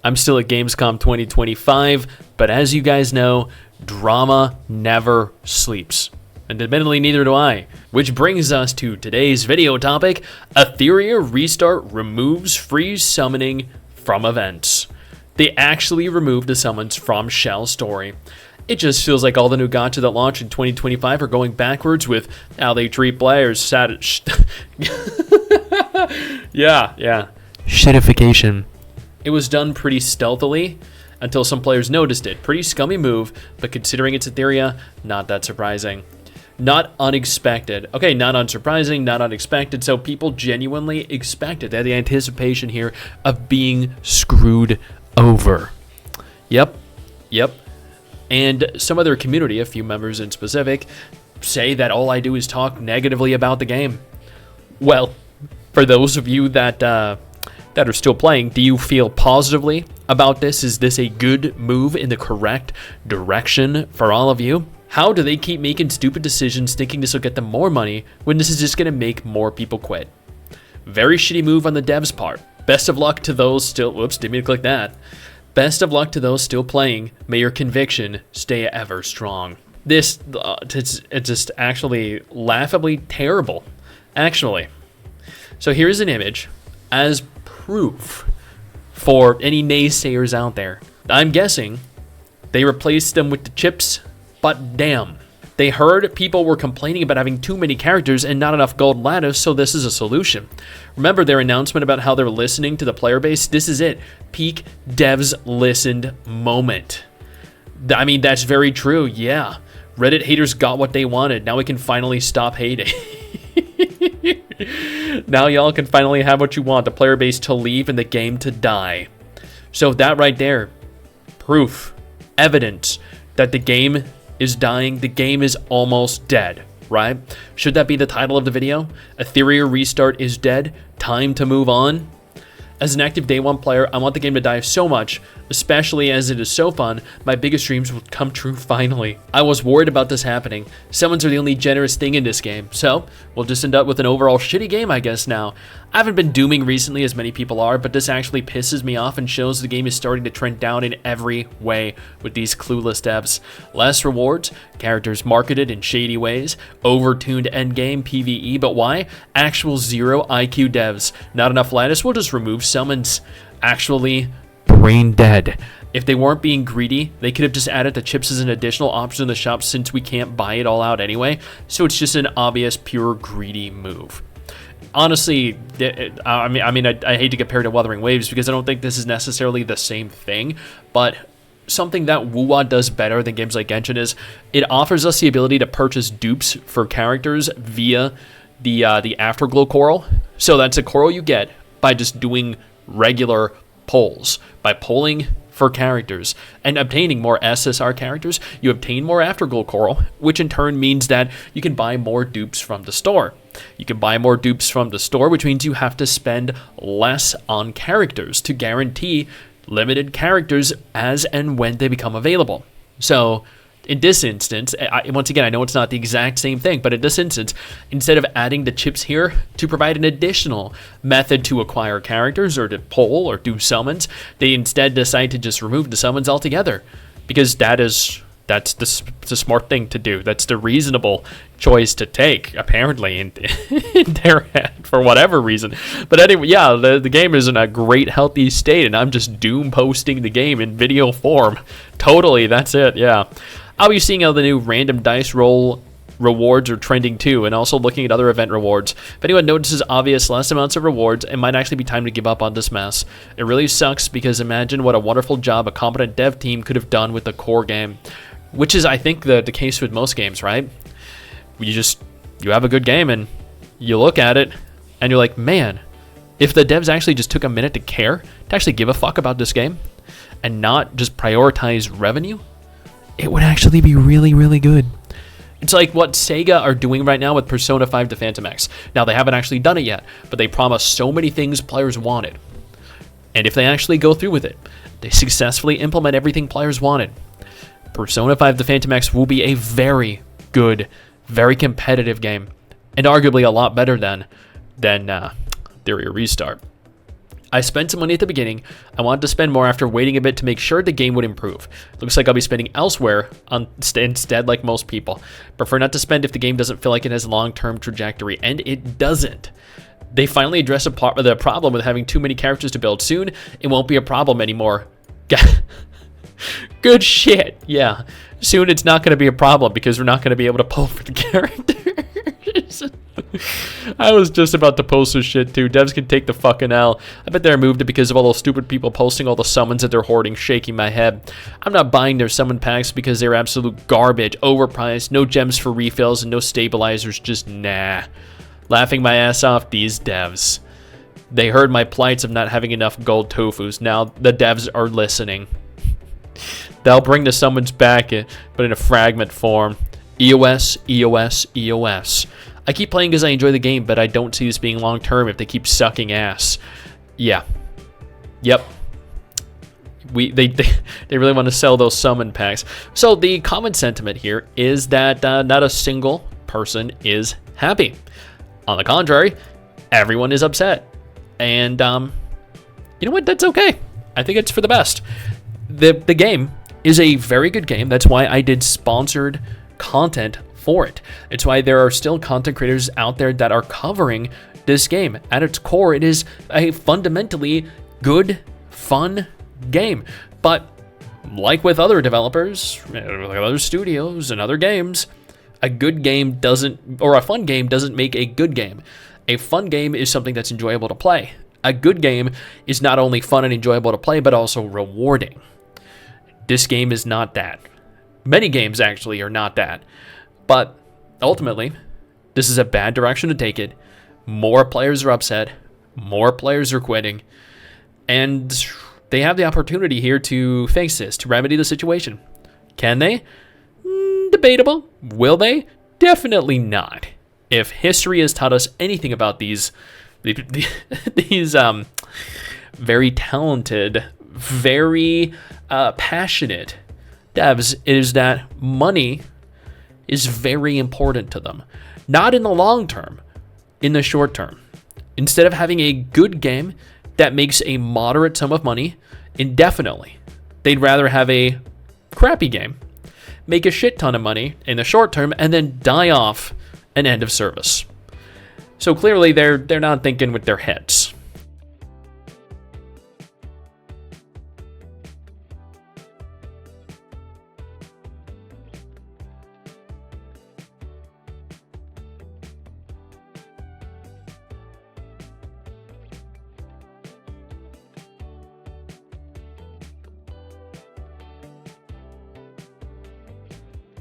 I'm still at Gamescom 2025, but as you guys know, drama never sleeps. And admittedly, neither do I. Which brings us to today's video topic: Etheria Restart removes freeze summoning from events. They actually removed the summons from Shell Story. It just feels like all the new gacha that launched in 2025 are going backwards with how they treat players. Yeah. Shitification. It was done pretty stealthily until some players noticed it. Pretty scummy move, but considering it's Etheria, not that surprising. Not unexpected. Okay, not unsurprising, not unexpected. So people genuinely expected. They had the anticipation here of being screwed over. Yep. And some of their community, a few members in specific, say that all I do is talk negatively about the game. Well, for those of you that are still playing, do you feel positively about this? Is this a good move in the correct direction for all of you? How do they keep making stupid decisions thinking this will get them more money when this is just going to make more people quit? Very shitty move on the devs' part. Best of luck to those still... Whoops, didn't mean to click that. Best of luck to those still playing. May your conviction stay ever strong. This, it's just actually laughably terrible. Actually. So here's an image as proof for any naysayers out there. I'm guessing they replaced them with the chips, but damn. They heard people were complaining about having too many characters and not enough gold lattice, so this is a solution. Remember their announcement about how they're listening to the player base? This is it. Peak devs listened moment. I mean, that's very true, yeah. Reddit haters got what they wanted. Now we can finally stop hating. Now y'all can finally have what you want, the player base to leave and the game to die. So that right there, proof, evidence that the game is dying, the game is almost dead, right? Should that be the title of the video? Etheria Restart is dead, time to move on? As an active day one player, I want the game to die so much, especially as it is so fun, my biggest dreams will come true finally. I was worried about this happening. Summons are the only generous thing in this game, so we'll just end up with an overall shitty game, I guess now. I haven't been dooming recently as many people are, but this actually pisses me off and shows the game is starting to trend down in every way with these clueless devs. Less rewards, characters marketed in shady ways, over-tuned endgame PvE, but why? Actual zero IQ devs. Not enough lattice, we'll just remove summons. Actually, brain dead. If they weren't being greedy, they could have just added the chips as an additional option in the shop since we can't buy it all out anyway, so it's just an obvious, pure, greedy move. Honestly, I hate to compare to Wuthering Waves because I don't think this is necessarily the same thing, but something that WoWA does better than games like Genshin is it offers us the ability to purchase dupes for characters via the Afterglow coral. So that's a coral you get by just doing regular polls. By polling for characters and obtaining more SSR characters, you obtain more Afterglow coral, which in turn means that you can buy more dupes from the store. You can buy more dupes from the store, which means you have to spend less on characters to guarantee limited characters as and when they become available. So in this instance, once again, I know it's not the exact same thing, but in this instance, instead of adding the chips here to provide an additional method to acquire characters or to poll or do summons, they instead decide to just remove the summons altogether because that's the smart thing to do. That's the reasonable choice to take, apparently, in their head, for whatever reason. But anyway, yeah, the game is in a great, healthy state, and I'm just doom posting the game in video form. Totally, that's it, yeah. I'll be seeing how the new random dice roll rewards are trending too, and also looking at other event rewards. If anyone notices obvious less amounts of rewards, it might actually be time to give up on this mess. It really sucks because imagine what a wonderful job a competent dev team could have done with the core game. Which is, I think, the case with most games, right? You have a good game and you look at it and you're like, man, if the devs actually just took a minute to care, to actually give a fuck about this game and not just prioritize revenue, it would actually be really, really good. It's like what Sega are doing right now with Persona 5 to Phantom X. Now, they haven't actually done it yet, but they promised so many things players wanted. And if they actually go through with it, they successfully implement everything players wanted, Persona 5 The Phantom X will be a very good, very competitive game, and arguably a lot better than Etheria Restart. I spent some money at the beginning. I wanted to spend more after waiting a bit to make sure the game would improve. Looks like I'll be spending elsewhere instead like most people. Prefer not to spend if the game doesn't feel like it has a long-term trajectory, and it doesn't. They finally address the problem with having too many characters to build. Soon, it won't be a problem anymore. Good shit. Yeah. Soon it's not going to be a problem because we're not going to be able to pull for the characters. I was just about to post this shit too. Devs can take the fucking L. I bet they removed it because of all those stupid people posting all the summons that they're hoarding, shaking my head. I'm not buying their summon packs because they're absolute garbage, overpriced, no gems for refills, and no stabilizers, just nah. Laughing my ass off, these devs. They heard my plights of not having enough gold tofus. Now the devs are listening. They'll bring the summons back, but in a fragment form. EOS, EOS, EOS. I keep playing because I enjoy the game, but I don't see this being long-term if they keep sucking ass. Yeah. Yep. They really want to sell those summon packs. So the common sentiment here is that not a single person is happy. On the contrary, everyone is upset. And you know what? That's okay. I think it's for the best. The game is a very good game. That's why I did sponsored content for it. It's why there are still content creators out there that are covering this game. At its core, it is a fundamentally good, fun game. But like with other developers, like other studios and other games, a good game doesn't, or a fun game doesn't make a good game. A fun game is something that's enjoyable to play. A good game is not only fun and enjoyable to play, but also rewarding. This game is not that. Many games actually are not that. But ultimately, this is a bad direction to take it. More players are upset. More players are quitting. And they have the opportunity here to fix this, to remedy the situation. Can they? Debatable. Will they? Definitely not. If history has taught us anything about these very talented, very passionate devs, it is that money is very important to them. Not in the long term, in the short term. Instead of having a good game that makes a moderate sum of money indefinitely, they'd rather have a crappy game, make a shit ton of money in the short term, and then die off an end of service. So clearly they're not thinking with their heads.